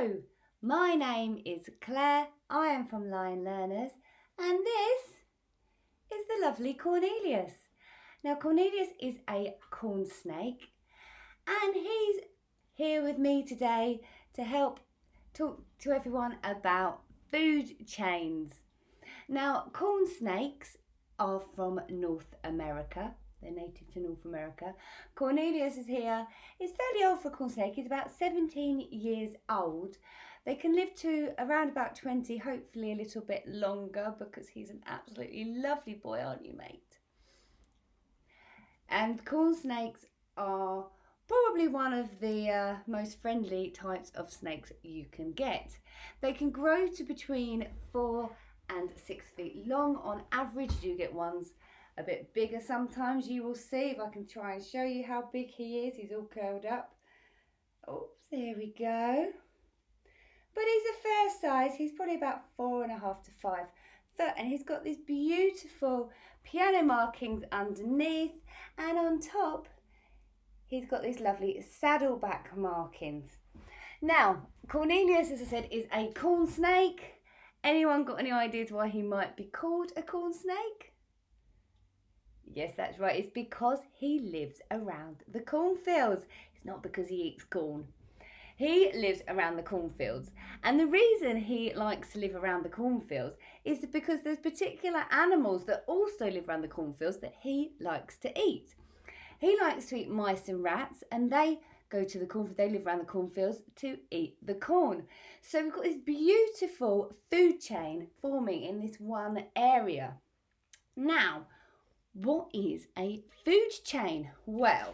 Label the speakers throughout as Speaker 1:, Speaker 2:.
Speaker 1: Hello, my name is Claire. I am from Lion Learners, and this is the lovely Cornelius. Now, Cornelius is a corn snake, and he's here with me today to help talk to everyone about food chains. Now, corn snakes are from North America. They're native to North America. Cornelius is here. He's fairly old for a corn snake. He's about 17 years old. They can live to around about 20, hopefully a little bit longer, because he's an absolutely lovely boy, aren't you, mate? And corn snakes are probably one of the most friendly types of snakes you can get. They can grow to between 4 and 6 feet long. On average, you get ones a bit bigger sometimes. You will see if I can try and show you how big he is. He's all curled up. Oops, there we go. But he's a fair size. He's probably about 4.5 to 5 foot, and he's got these beautiful piano markings underneath, and on top he's got these lovely saddleback markings. Now, Cornelius, as I said, is a corn snake. Anyone got any ideas why he might be called a corn snake? Yes, that's right. It's because he lives around the cornfields. It's not because he eats corn. He lives around the cornfields. And the reason he likes to live around the cornfields is because there's particular animals that also live around the cornfields that he likes to eat. He likes to eat mice and rats, and they go to the cornfields. They live around the cornfields to eat the corn. So we've got this beautiful food chain forming in this one area. Now, what is a food chain? Well,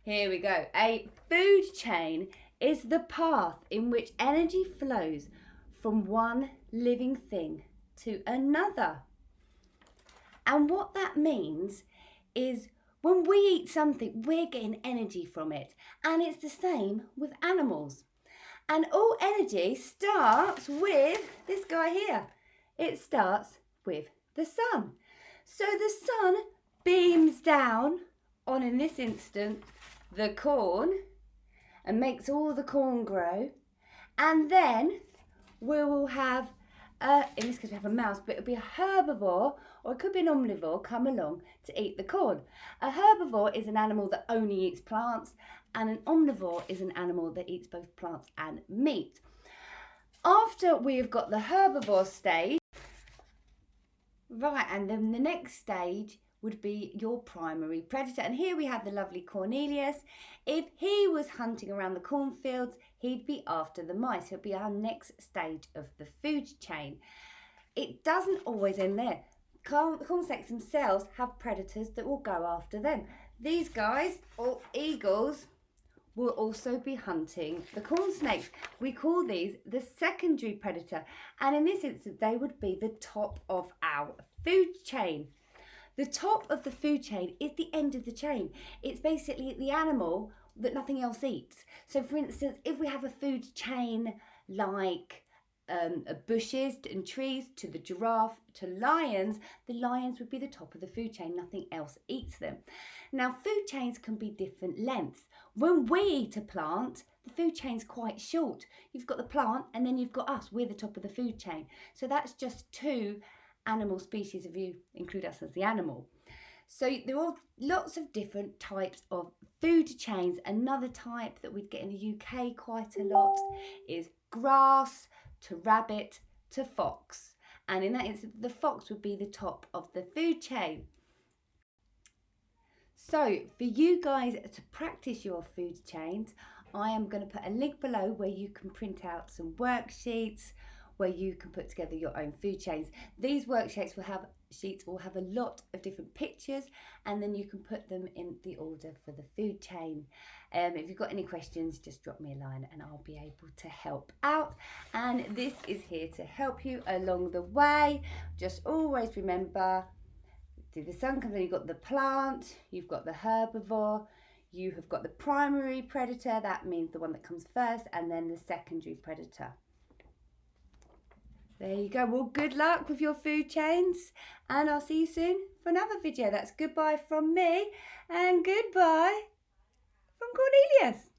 Speaker 1: here we go. A food chain is the path in which energy flows from one living thing to another. And what that means is when we eat something, we're getting energy from it. And it's the same with animals. And all energy starts with this guy here. It starts with the sun. So the sun beams down on, in this instance, the corn, and makes all the corn grow. And then we will have, in this case we have a mouse, but it'll be a herbivore, or it could be an omnivore, come along to eat the corn. A herbivore is an animal that only eats plants, and an omnivore is an animal that eats both plants and meat. After we've got the herbivore stage, right, and then the next stage would be your primary predator. And here we have the lovely Cornelius. If he was hunting around the cornfields, he'd be after the mice. He'll be our next stage of the food chain. It doesn't always end there. Corn snakes themselves have predators that will go after them. These guys, or eagles, will also be hunting the corn snakes. We call these the secondary predator, and in this instance they would be the top of our food chain. The top of the food chain is the end of the chain. It's basically the animal that nothing else eats. So for instance, if we have a food chain like bushes and trees to the giraffe to lions, the lions would be the top of the food chain. Nothing else eats them. Now, food chains can be different lengths. When we eat a plant, the food chain's quite short. You've got the plant and then you've got us. We're the top of the food chain. So that's just 2 animal species if you include us as the animal. So there are lots of different types of food chains. Another type that we'd get in the UK quite a lot is grass to rabbit to fox. And in that instance, the fox would be the top of the food chain. So for you guys to practice your food chains, I am going to put a link below where you can print out some worksheets, where you can put together your own food chains. These worksheets will have a lot of different pictures, and then you can put them in the order for the food chain. If you've got any questions, just drop me a line and I'll be able to help out. And this is here to help you along the way. Just always remember, the sun comes in, you've got the plant, you've got the herbivore, you have got the primary predator, that means the one that comes first, and then the secondary predator. There you go. Well, good luck with your food chains, and I'll see you soon for another video. That's goodbye from me and goodbye from Cornelius.